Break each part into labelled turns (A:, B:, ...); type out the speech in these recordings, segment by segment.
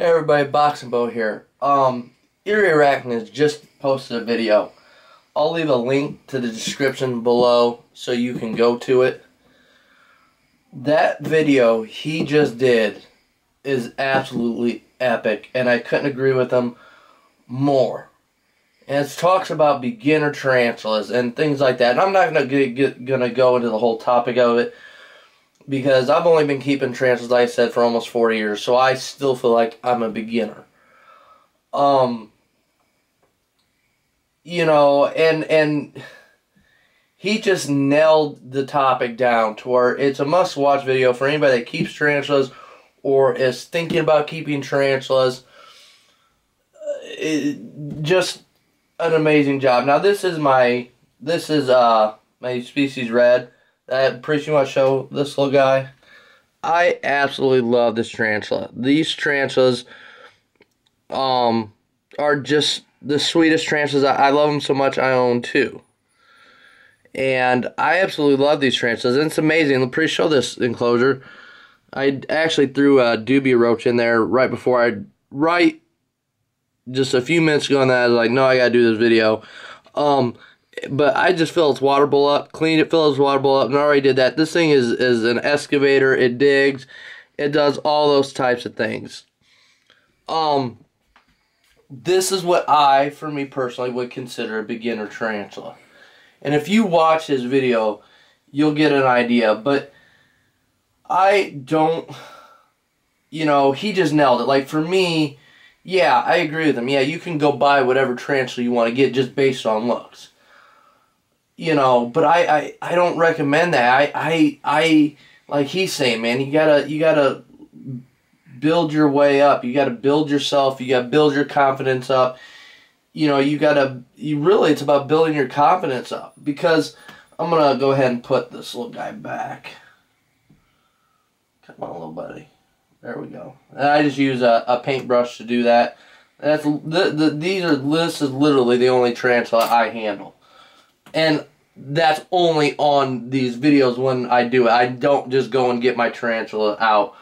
A: Hey everybody, Boxing Bow here. Eeriearachnids just posted a video. I'll leave a link to the description below so you can go to it. That video he just did is absolutely epic, and I couldn't agree with him more. And it talks about beginner tarantulas and things like that. And I'm not gonna go into the whole topic of it, because I've only been keeping tarantulas, like I said, for almost 4 years, so I still feel like I'm a beginner. You know, and he just nailed the topic down to where it's a must-watch video for anybody that keeps tarantulas or is thinking about keeping tarantulas. Just an amazing job. Now this is my species red. I'm pretty sure I show this little guy. I absolutely love this tarantula. These tarantulas are just the sweetest tarantulas. I love them so much I own two. And I absolutely love these tarantulas. And it's amazing. I'm pretty sure this enclosure. I actually threw a dubia roach in there right before just a few minutes ago, and I was like, no, I gotta do this video. But I just filled its water bowl up, cleaned it, filled its water bowl up, and I already did that. This thing is an excavator. It digs. It does all those types of things. This is what for me personally, would consider a beginner tarantula. And if you watch his video, you'll get an idea. But I don't, he just nailed it. Like, for me, yeah, I agree with him. Yeah, you can go buy whatever tarantula you want to get just based on looks. But I don't recommend that. I like he's saying, man, you gotta build your way up. You gotta build yourself. You gotta build your confidence up. It's about building your confidence up. Because I'm gonna go ahead and put this little guy back. Come on, little buddy. There we go. And I just use a paintbrush to do that. This is literally the only tarantula I handle. And that's only on these videos when I do it. I don't just go and get my tarantula out.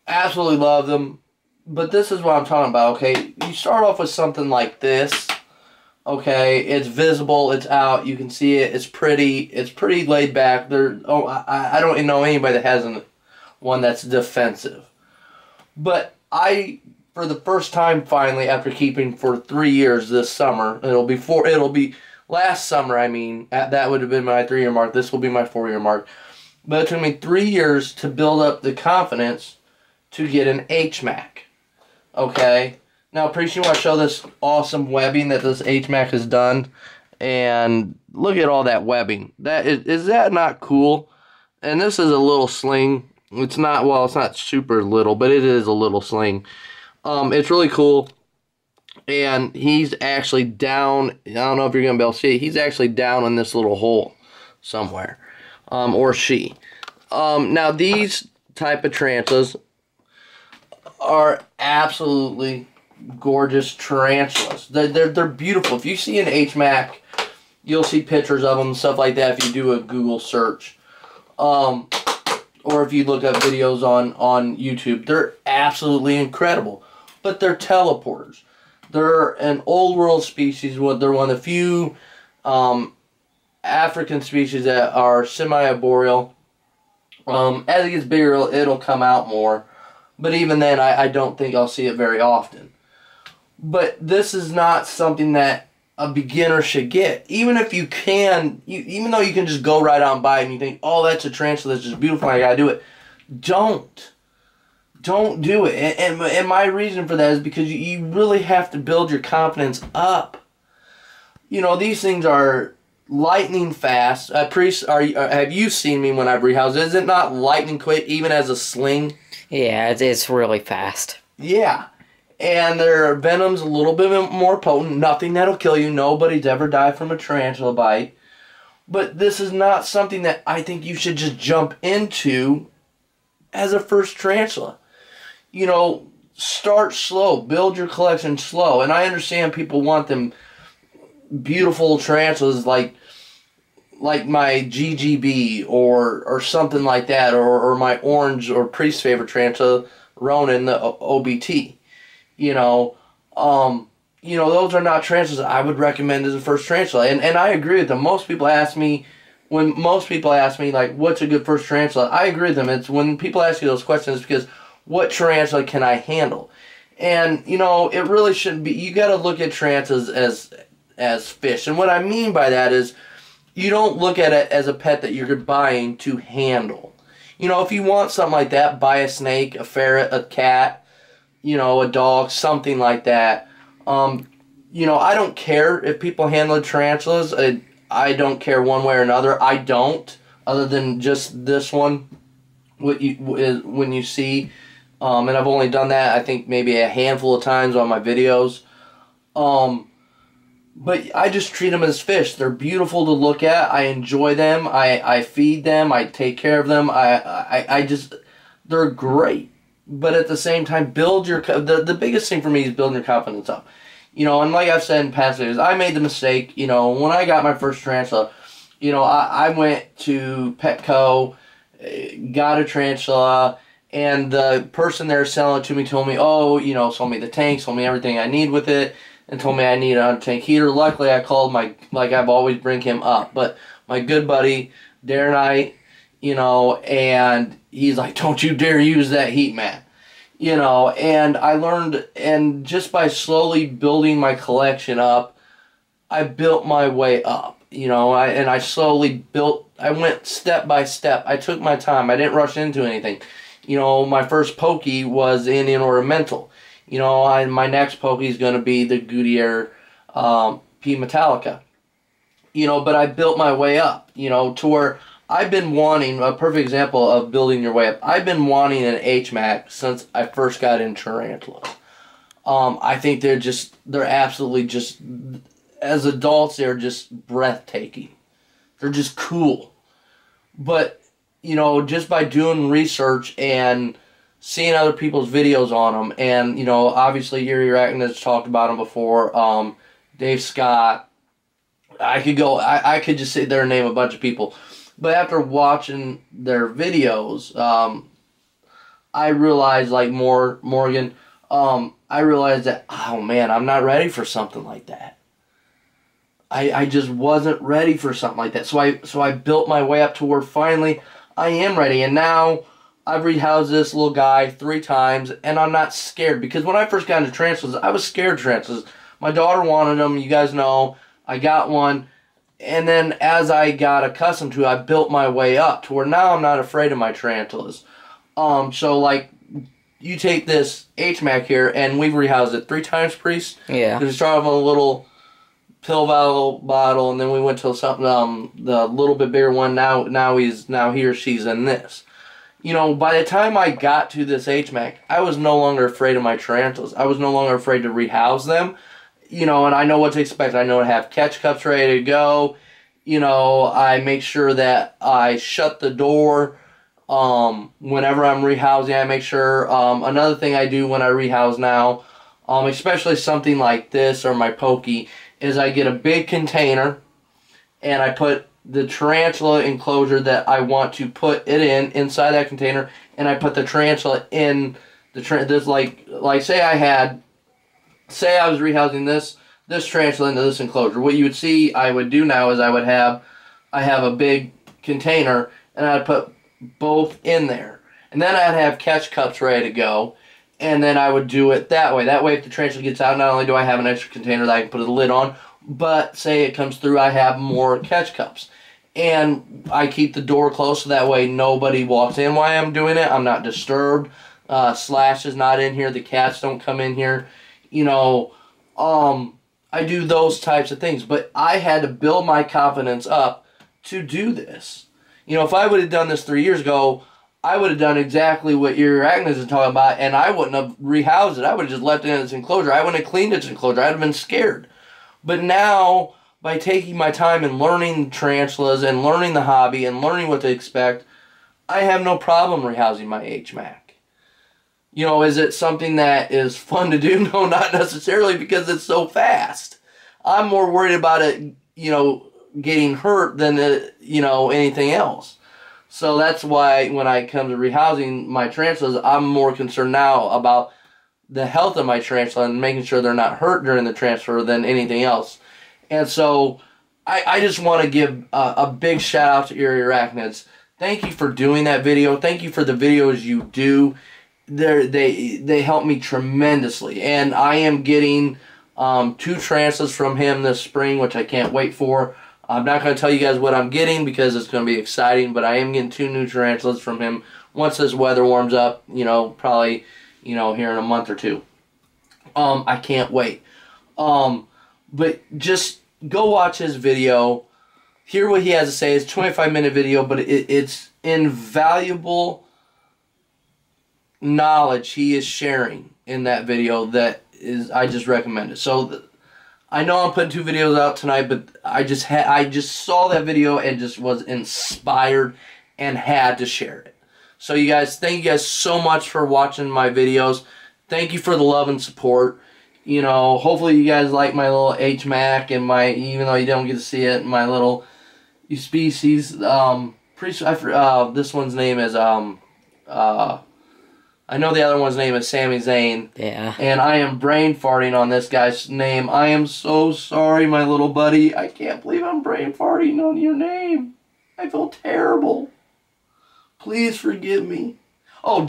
A: Absolutely love them. But this is what I'm talking about, okay? You start off with something like this. Okay, it's visible, it's out, you can see it, it's pretty laid back. I don't know anybody that hasn't one that's defensive. But for the first time finally, after keeping for 3 years this summer, it'll be last summer, I mean, that would have been my 3-year mark. This will be my 4-year mark. But it took me 3 years to build up the confidence to get an HMAC. Okay? Now, pretty soon I'll show this awesome webbing that this HMAC has done. And look at all that webbing. Is that not cool? And this is a little sling. It's not super little, but it is a little sling. It's really cool. And he's actually down, I don't know if you're going to be able to see it, he's actually down in this little hole somewhere. Or she. Now these type of tarantulas are absolutely gorgeous tarantulas. They're beautiful. If you see an HMAC, you'll see pictures of them and stuff like that if you do a Google search. Or if you look up videos on YouTube. They're absolutely incredible. But they're teleporters. They're an old world species. They're one of the few African species that are semi-arboreal. As it gets bigger, it'll come out more. But even then, I don't think I'll see it very often. But this is not something that a beginner should get. Even if you can, even though you can just go right out and buy it and you think, oh, that's a tarantula, that's just beautiful, I gotta do it. Don't do it. And my reason for that is because you really have to build your confidence up. These things are lightning fast. Have you seen me when I've rehoused? Is it not lightning quick, even as a sling?
B: Yeah, it's really fast.
A: Yeah. And their venom's a little bit more potent. Nothing that'll kill you. Nobody's ever died from a tarantula bite. But this is not something that I think you should just jump into as a first tarantula. Start slow. Build your collection slow. And I understand people want them beautiful tarantulas like my GGB or something like that, or my orange or priest favorite tarantula, Ronin, the OBT. You know, those are not tarantulas I would recommend as a first tarantula. And I agree with them. Most people ask me, like, what's a good first tarantula? I agree with them. It's when people ask you those questions because what tarantula can I handle? And, it really shouldn't be. You got to look at tarantulas as fish. And what I mean by that is you don't look at it as a pet that you're buying to handle. If you want something like that, buy a snake, a ferret, a cat, a dog, something like that. I don't care if people handle tarantulas. I don't care one way or another. I don't, other than just this one. When you see, and I've only done that I think maybe a handful of times on my videos. But I just treat them as fish. They're beautiful to look at. I enjoy them. I feed them. I take care of them. They're great. But at the same time, the biggest thing for me is building your confidence up. And like I've said in past videos, I made the mistake, when I got my first tarantula, I went to Petco, got a tarantula, and the person there selling it to me told me, sold me the tank, sold me everything I need with it, and told me I need a tank heater. Luckily, I called like I've always bring him up, but my good buddy, Darren, and he's like, don't you dare use that heat mat. And I learned, and just by slowly building my collection up, I built my way up, I slowly built, I went step by step. I took my time. I didn't rush into anything. My first pokey was in ornamental. My next pokey is going to be the Goodyear P Metallica. But I built my way up, to where I've been wanting, a perfect example of building your way up, I've been wanting an HMAC since I first got into tarantulas. I think they're absolutely just, as adults, they're just breathtaking. They're just cool. But, just by doing research and seeing other people's videos on them, and, obviously Eeriearachnids talked about them before, Dave Scott, I could just sit there and name a bunch of people. But after watching their videos, I realized, like Morgan, I realized that, oh man, I'm not ready for something like that. I just wasn't ready for something like that. So I built my way up to where finally I am ready. And now I've rehoused this little guy 3 times, and I'm not scared. Because when I first got into tarantulas, I was scared of tarantulas. My daughter wanted them, you guys know. I got one. And then as I got accustomed to it, I built my way up to where now I'm not afraid of my tarantulas. So like, you take this HMAC here, and we've rehoused it 3 times, Priest.
B: Yeah.
A: Because we started with a little pill bottle, and then we went to something, the little bit bigger one. Now he or she's in this. By the time I got to this HMAC, I was no longer afraid of my tarantulas. I was no longer afraid to rehouse them. And I know what to expect. I know to have catch cups ready to go. I make sure that I shut the door whenever I'm rehousing. I make sure, another thing I do when I rehouse now, especially something like this or my pokey, is I get a big container and I put the tarantula enclosure that I want to put it inside that container, and I put the tarantula in this, like say I was rehousing this tarantula into this enclosure. What you would see I would do now is I have a big container, and I'd put both in there. And then I'd have catch cups ready to go, and then I would do it that way. That way, if the tarantula gets out, not only do I have an extra container that I can put a lid on, but say it comes through, I have more catch cups. And I keep the door closed so that way nobody walks in while I'm doing it. I'm not disturbed. Slash is not in here. The cats don't come in here. I do those types of things. But I had to build my confidence up to do this. If I would have done this 3 years ago, I would have done exactly what Eeriearachnids is talking about, and I wouldn't have rehoused it. I would have just left it in its enclosure. I wouldn't have cleaned its enclosure. I'd have been scared. But now, by taking my time and learning tarantulas and learning the hobby and learning what to expect, I have no problem rehousing my HMAC. Is it something that is fun to do? No, not necessarily, because it's so fast. I'm more worried about it, getting hurt than, anything else. So that's why when I come to rehousing my tarantulas, I'm more concerned now about the health of my tarantula and making sure they're not hurt during the transfer than anything else. And so I just want to give a big shout out to Eeriearachnids. Thank you for doing that video. Thank you for the videos you do. They help me tremendously. And I am getting 2 tarantulas from him this spring, which I can't wait for. I'm not going to tell you guys what I'm getting because it's going to be exciting, but I am getting 2 new tarantulas from him once this weather warms up, probably, here in a month or 2. I can't wait. But just go watch his video, hear what he has to say. It's a 25-minute video, but it's invaluable knowledge he is sharing in that video that is, I just recommend it. So I know I'm putting 2 videos out tonight, but I just saw that video and just was inspired and had to share it. So you guys, thank you guys so much for watching my videos. Thank you for the love and support. Hopefully you guys like my little HMAC and my, even though you don't get to see it, my little species. This one's name is I know the other one's name is Sammy Zane.
B: Yeah.
A: And I am brain farting on this guy's name. I am so sorry, my little buddy. I can't believe I'm brain farting on your name. I feel terrible. Please forgive me. Oh,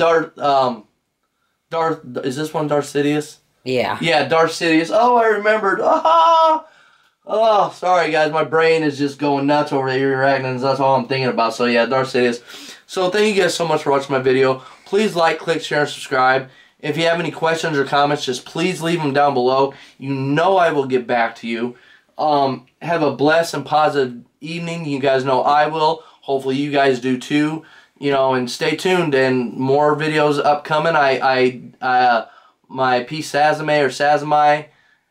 A: is this one Darth Sidious?
B: Yeah.
A: Yeah, Darth Sidious. Oh, I remembered. Ah! Oh, sorry guys, my brain is just going nuts over the Eeriearachnids. That's all I'm thinking about. So yeah, Darth Sidious. So thank you guys so much for watching my video. Please like, click, share, and subscribe. If you have any questions or comments, just please leave them down below. You know I will get back to you. Have a blessed and positive evening. You guys know I will. Hopefully you guys do too. And stay tuned. And more videos upcoming. My P. Sazame or Sazamai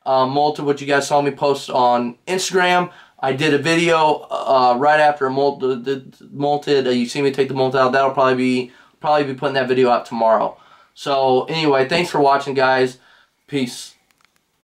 A: molted, what you guys saw me post on Instagram. I did a video right after molted. You see me take the molt out. That'll probably be putting that video out tomorrow. So anyway, thanks for watching, guys. Peace.